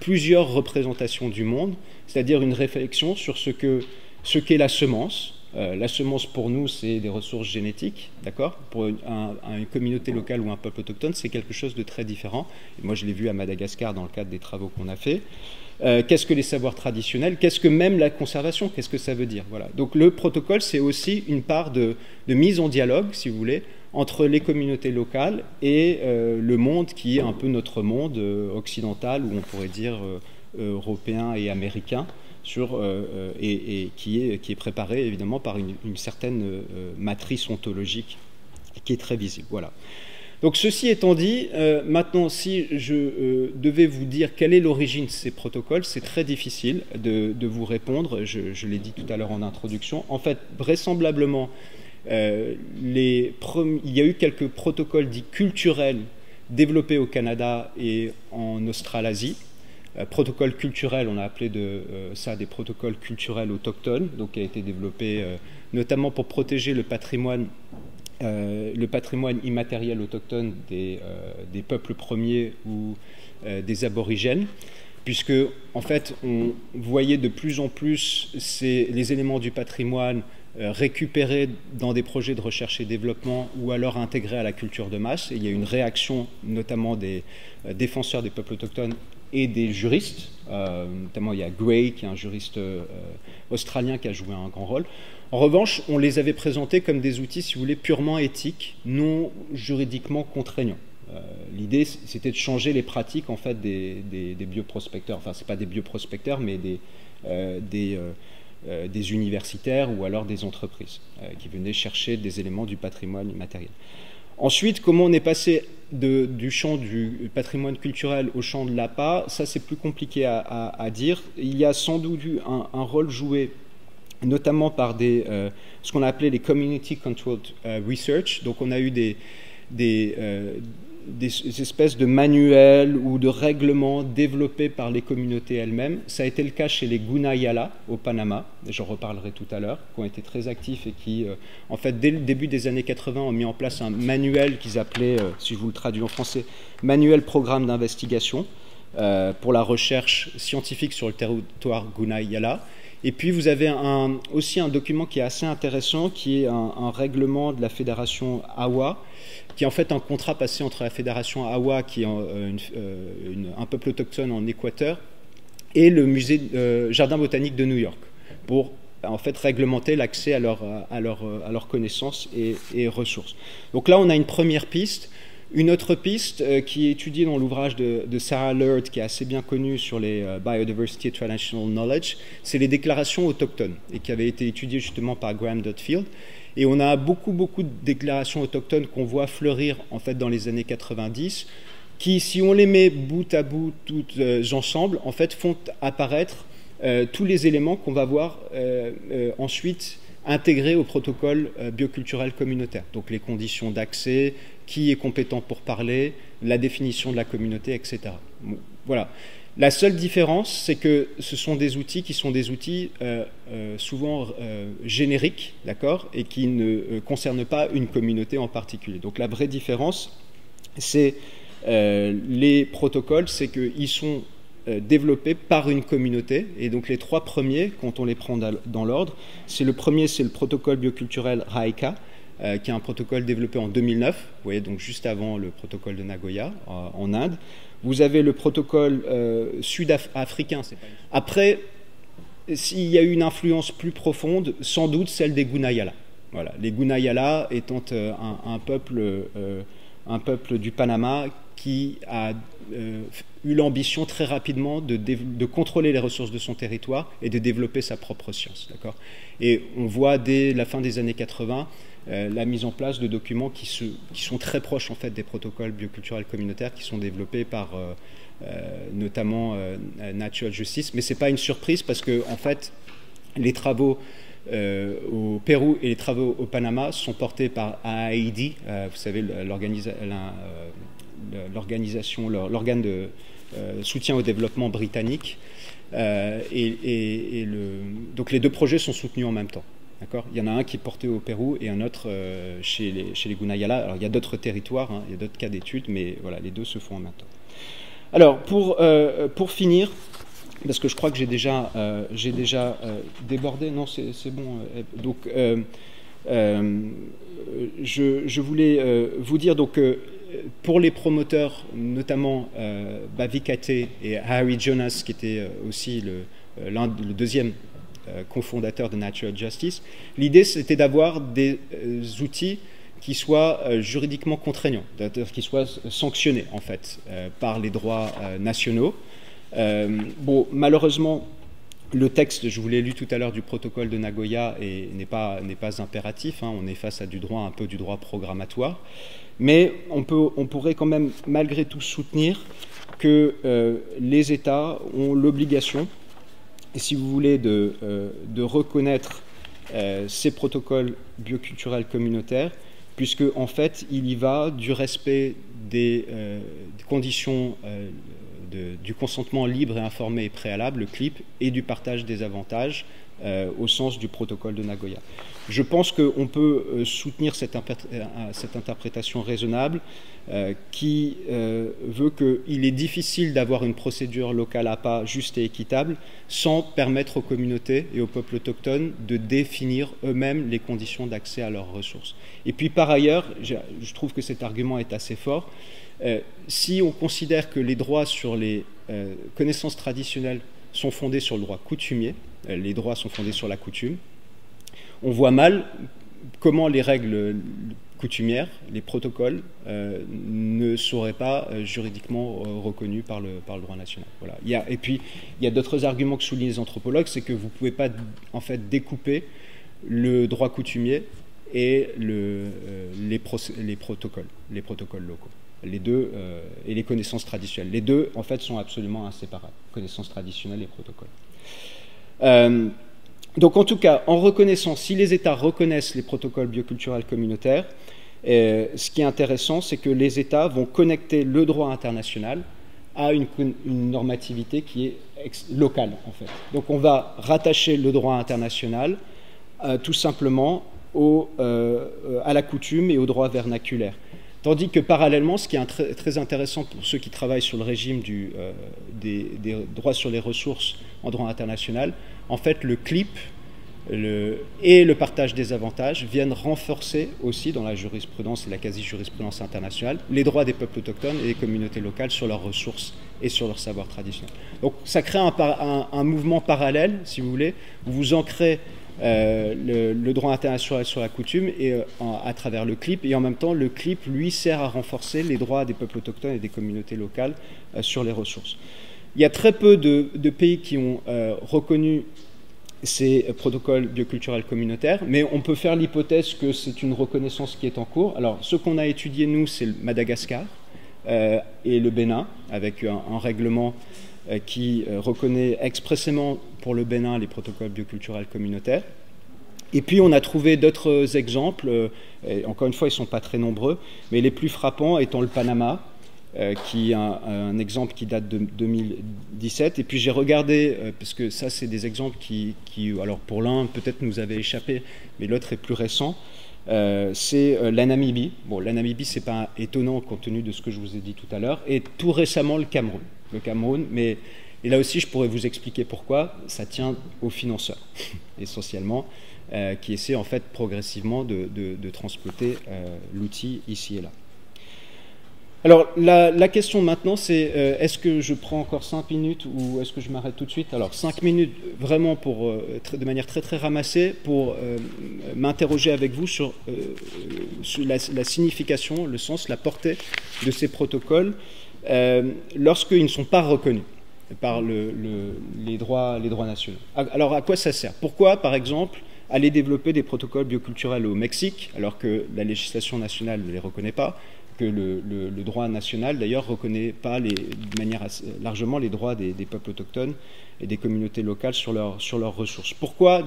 A: plusieurs représentations du monde, c'est-à-dire une réflexion sur ce qu'est la semence. La semence, pour nous, c'est des ressources génétiques, d'accord ? Pour une communauté locale ou un peuple autochtone, c'est quelque chose de très différent. Et moi, je l'ai vu à Madagascar dans le cadre des travaux qu'on a fait. Qu'est-ce que les savoirs traditionnels? Qu'est-ce que même la conservation? Qu'est-ce que ça veut dire? Voilà. Donc le protocole, c'est aussi une part de mise en dialogue, si vous voulez, entre les communautés locales et le monde qui est un peu notre monde occidental, ou on pourrait dire européen et américain, et qui est préparé évidemment par une certaine matrice ontologique qui est très visible. Voilà. Donc ceci étant dit, maintenant si je devais vous dire quelle est l'origine de ces protocoles, c'est très difficile de vous répondre, je l'ai dit tout à l'heure en introduction. En fait, vraisemblablement, il y a eu quelques protocoles dits culturels développés au Canada et en Australasie. Protocole culturel, on a appelé ça des protocoles culturels autochtones, donc qui a été développé notamment pour protéger le patrimoine immatériel autochtone des peuples premiers ou des aborigènes, puisque en fait on voyait de plus en plus les éléments du patrimoine récupérés dans des projets de recherche et développement ou alors intégrés à la culture de masse, et il y a une réaction notamment des défenseurs des peuples autochtones et des juristes, notamment il y a Gray qui est un juriste australien qui a joué un grand rôle. En revanche, on les avait présentés comme des outils, si vous voulez, purement éthiques, non juridiquement contraignants. L'idée, c'était de changer les pratiques en fait des bioprospecteurs. Enfin, c'est pas des bioprospecteurs, mais des universitaires ou alors des entreprises qui venaient chercher des éléments du patrimoine immatériel. Ensuite, comment on est passé du champ du patrimoine culturel au champ de l'APA, ça c'est plus compliqué à dire. Il y a sans doute eu un rôle joué notamment par ce qu'on a appelé les Community Controlled Research. Donc on a eu des espèces de manuels ou de règlements développés par les communautés elles-mêmes. Ça a été le cas chez les Gunayala au Panama, j'en reparlerai tout à l'heure, qui ont été très actifs et qui, en fait, dès le début des années 80, ont mis en place un manuel qu'ils appelaient, si je vous le traduis en français, Manuel Programme d'investigation pour la recherche scientifique sur le territoire Gunayala. Et puis vous avez aussi un document qui est assez intéressant, qui est un règlement de la fédération AWA, qui est en fait un contrat passé entre la fédération AWA, qui est un peuple autochtone en Équateur, et le musée Jardin botanique de New York, pour en fait réglementer l'accès à leurs connaissances et ressources. Donc là, on a une première piste. Une autre piste qui est étudiée dans l'ouvrage de Sarah Lurd, qui est assez bien connue sur les Biodiversity and Traditional Knowledge, c'est les déclarations autochtones, et qui avait été étudiée justement par Graham Dudfield. Et on a beaucoup de déclarations autochtones qu'on voit fleurir en fait dans les années 90, qui, si on les met bout à bout toutes ensemble, en fait font apparaître tous les éléments qu'on va voir ensuite intégrés au protocole bioculturel communautaire. Donc les conditions d'accès, qui est compétent pour parler, la définition de la communauté, etc. Bon, voilà. La seule différence, c'est que ce sont des outils qui sont des outils souvent génériques, d'accord, et qui ne concernent pas une communauté en particulier. Donc la vraie différence, c'est les protocoles, c'est qu'ils sont développés par une communauté. Et donc les trois premiers, quand on les prend dans l'ordre, le premier, c'est le protocole bioculturel RAICA, qui est un protocole développé en 2009, vous voyez, donc juste avant le protocole de Nagoya en Inde. Vous avez le protocole sud-africain. Après, s'il y a eu une influence plus profonde, sans doute celle des Gunayala. Voilà, les Gunayala étant un peuple du Panama qui a eu l'ambition très rapidement de contrôler les ressources de son territoire et de développer sa propre science. Et on voit dès la fin des années 80 la mise en place de documents qui sont très proches en fait, des protocoles bioculturels communautaires qui sont développés par notamment Natural Justice. Mais ce n'est pas une surprise parce que en fait, les travaux au Pérou et les travaux au Panama sont portés par AID, vous savez, l'organe de soutien au développement britannique. Donc les deux projets sont soutenus en même temps. Il y en a un qui est porté au Pérou et un autre chez les Gunayala. Alors il y a d'autres territoires, hein, il y a d'autres cas d'études, mais voilà, les deux se font en même temps. Alors pour finir, parce que je crois que j'ai déjà débordé, non c'est bon. Donc je voulais vous dire donc pour les promoteurs, notamment Bavi Kate et Harry Jonas, qui était aussi le deuxième cofondateur de Natural Justice, l'idée c'était d'avoir des outils qui soient juridiquement contraignants, qui soient sanctionnés en fait par les droits nationaux. Bon, malheureusement, le texte, je vous l'ai lu tout à l'heure, du protocole de Nagoya n'est pas impératif, hein, on est face à un peu du droit programmatoire, mais on pourrait quand même malgré tout soutenir que les États ont l'obligation, et si vous voulez, de reconnaître ces protocoles bioculturels communautaires, puisque en fait il y va du respect des conditions du consentement libre et informé et préalable, le CLIP, et du partage des avantages au sens du protocole de Nagoya. Je pense qu'on peut soutenir cette interprétation raisonnable qui veut qu'il est difficile d'avoir une procédure locale à pas juste et équitable sans permettre aux communautés et aux peuples autochtones de définir eux-mêmes les conditions d'accès à leurs ressources. Et puis par ailleurs, je trouve que cet argument est assez fort, si on considère que les droits sur les connaissances traditionnelles sont fondés sur le droit coutumier, les droits sont fondés sur la coutume, on voit mal comment les règles coutumières, les protocoles, ne seraient pas juridiquement reconnus par le droit national. Voilà. Et puis, il y a d'autres arguments que soulignent les anthropologues, c'est que vous ne pouvez pas en fait découper le droit coutumier et les protocoles locaux. Les deux, et les connaissances traditionnelles. Les deux, en fait, sont absolument inséparables, connaissances traditionnelles et protocoles. Donc, en tout cas, en reconnaissant, si les États reconnaissent les protocoles bioculturels communautaires, ce qui est intéressant, c'est que les États vont connecter le droit international à une normativité qui est locale, en fait. Donc, on va rattacher le droit international tout simplement à la coutume et au droit vernaculaire. Tandis que parallèlement, ce qui est très intéressant pour ceux qui travaillent sur le régime des droits sur les ressources en droit international, en fait, le CLIP et le partage des avantages viennent renforcer aussi dans la jurisprudence et la quasi-jurisprudence internationale les droits des peuples autochtones et des communautés locales sur leurs ressources et sur leur savoir traditionnel. Donc ça crée un mouvement parallèle, si vous voulez, où vous ancrez le droit international sur la coutume et, à travers le CLIP, et en même temps le CLIP lui sert à renforcer les droits des peuples autochtones et des communautés locales sur les ressources. Il y a très peu de pays qui ont reconnu ces protocoles bioculturels communautaires, mais on peut faire l'hypothèse que c'est une reconnaissance qui est en cours. Alors, ce qu'on a étudié, nous, c'est le Madagascar et le Bénin, avec un règlement qui reconnaît expressément pour le Bénin les protocoles bioculturels communautaires. Et puis, on a trouvé d'autres exemples, et encore une fois, ils ne sont pas très nombreux, mais les plus frappants étant le Panama, qui est un exemple qui date de 2017. Et puis j'ai regardé, parce que ça c'est des exemples qui alors pour l'un peut-être nous avait échappé, mais l'autre est plus récent, c'est la Namibie. Bon, la Namibie, c'est pas étonnant compte tenu de ce que je vous ai dit tout à l'heure, et tout récemment le Cameroun. Mais et là aussi je pourrais vous expliquer pourquoi. Ça tient aux financeurs, essentiellement, qui essaient en fait progressivement de transplanter l'outil ici et là. Alors, la question maintenant, c'est est-ce que je prends encore 5 minutes ou est-ce que je m'arrête tout de suite? Alors, 5 minutes vraiment pour, de manière très très ramassée pour m'interroger avec vous sur la signification, le sens, la portée de ces protocoles lorsqu'ils ne sont pas reconnus par les droits nationaux. Alors, à quoi ça sert? Pourquoi, par exemple, aller développer des protocoles bioculturels au Mexique alors que la législation nationale ne les reconnaît pas, que le droit national, d'ailleurs, ne reconnaît pas de manière largement les droits des peuples autochtones et des communautés locales sur leurs ressources. Pourquoi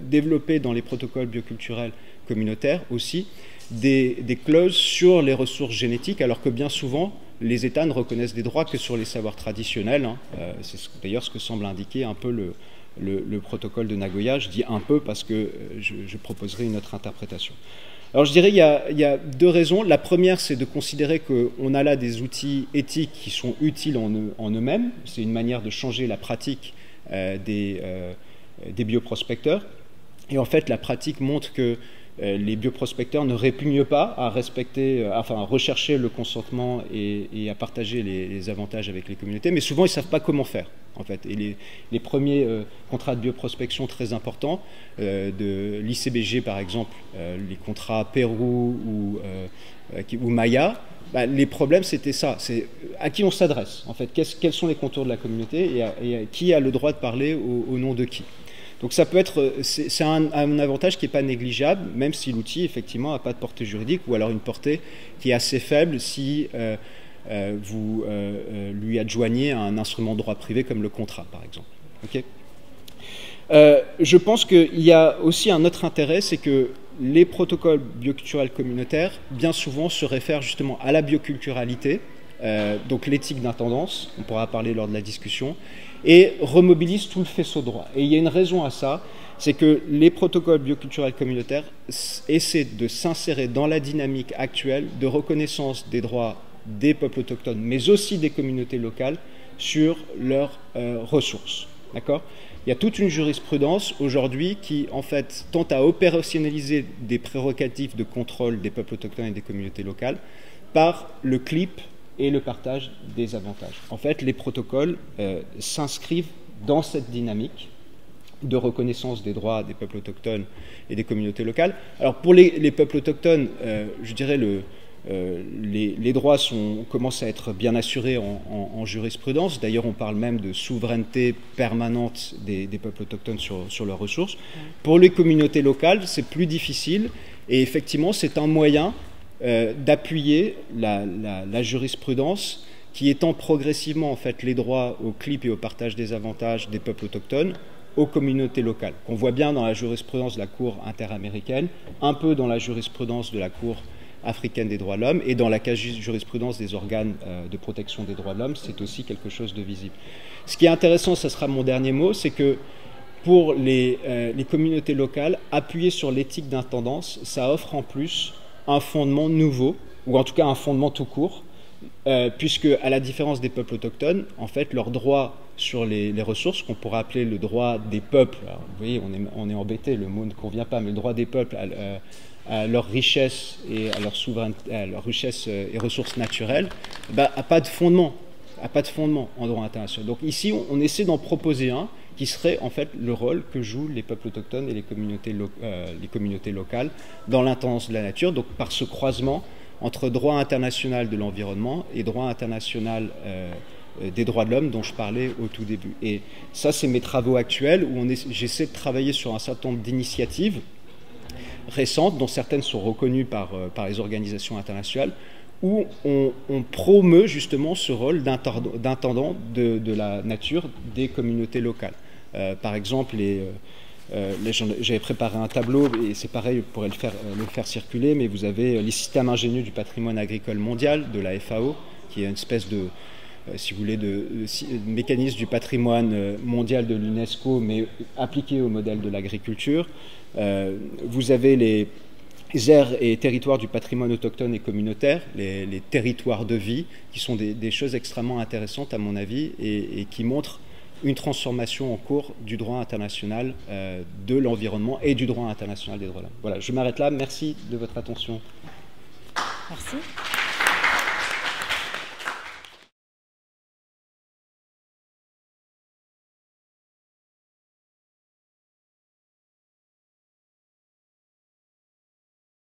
A: développer dans les protocoles bioculturels communautaires aussi des clauses sur les ressources génétiques, alors que bien souvent, les États ne reconnaissent des droits que sur les savoirs traditionnels, hein. C'est d'ailleurs ce que semble indiquer un peu le protocole de Nagoya. Je dis un peu parce que je proposerai une autre interprétation. Alors je dirais qu'il y a deux raisons. La première, c'est de considérer qu'on a là des outils éthiques qui sont utiles en eux-mêmes. C'est une manière de changer la pratique des bioprospecteurs. Et en fait, la pratique montre que les bioprospecteurs ne répugnent pas à à rechercher le consentement et à partager les avantages avec les communautés, mais souvent ils ne savent pas comment faire, en fait. Et les premiers contrats de bioprospection très importants de l'ICBG, par exemple, les contrats Pérou ou Maya, les problèmes c'était ça, c'est à qui on s'adresse, en fait, quels sont les contours de la communauté et qui a le droit de parler au nom de qui. Donc ça peut être, c'est un avantage qui n'est pas négligeable, même si l'outil effectivement n'a pas de portée juridique, ou alors une portée qui est assez faible si vous lui adjoignez un instrument de droit privé comme le contrat, par exemple. Okay. Je pense qu'il y a aussi un autre intérêt, c'est que les protocoles bioculturels communautaires, bien souvent, se réfèrent justement à la bioculturalité, donc l'éthique d'intendance, on pourra parler lors de la discussion, et remobilise tout le faisceau droit. Et il y a une raison à ça, c'est que les protocoles bioculturels communautaires essaient de s'insérer dans la dynamique actuelle de reconnaissance des droits des peuples autochtones, mais aussi des communautés locales, sur leurs ressources. D'accord ? Il y a toute une jurisprudence aujourd'hui qui, en fait, tente à opérationnaliser des prérogatives de contrôle des peuples autochtones et des communautés locales par le CLIP et le partage des avantages. En fait, les protocoles s'inscrivent dans cette dynamique de reconnaissance des droits des peuples autochtones et des communautés locales. Alors, pour les peuples autochtones, je dirais les droits commencent à être bien assurés en jurisprudence. D'ailleurs, on parle même de souveraineté permanente des peuples autochtones sur leurs ressources. Pour les communautés locales, c'est plus difficile. Et effectivement, c'est un moyen d'appuyer la jurisprudence qui étend progressivement en fait, les droits au CLIP et au partage des avantages des peuples autochtones aux communautés locales. On voit bien dans la jurisprudence de la Cour interaméricaine, un peu dans la jurisprudence de la Cour africaine des droits de l'homme et dans la jurisprudence des organes de protection des droits de l'homme, c'est aussi quelque chose de visible. Ce qui est intéressant, ce sera mon dernier mot, c'est que pour les communautés locales, appuyer sur l'éthique d'intendance, ça offre en plus un fondement nouveau, ou en tout cas un fondement tout court, puisque, à la différence des peuples autochtones, en fait, leur droit sur les ressources, qu'on pourrait appeler le droit des peuples, alors, vous voyez, on est embêté, le mot ne convient pas, mais le droit des peuples à leur richesse et à leur souveraineté, à leur richesse et ressources naturelles, n'a pas de fondement en droit international. Donc ici, on essaie d'en proposer un qui serait en fait le rôle que jouent les peuples autochtones et les communautés locales dans l'intendance de la nature, donc par ce croisement entre droit international de l'environnement et droit international des droits de l'homme dont je parlais au tout début. Et ça, c'est mes travaux actuels où j'essaie de travailler sur un certain nombre d'initiatives récentes, dont certaines sont reconnues par les organisations internationales, où on promeut justement ce rôle d'intendant de la nature des communautés locales. Par exemple, j'avais préparé un tableau, et c'est pareil, vous pourrez le faire circuler, mais vous avez les systèmes ingénieux du patrimoine agricole mondial de la FAO, qui est une espèce de, si vous voulez, de mécanisme du patrimoine mondial de l'UNESCO, mais appliqué au modèle de l'agriculture. Vous avez les aires et territoires du patrimoine autochtone et communautaire, les territoires de vie, qui sont des choses extrêmement intéressantes à mon avis et qui montrent une transformation en cours du droit international de l'environnement et du droit international des droits de l'homme. Voilà, je m'arrête là. Merci de votre attention.
B: Merci.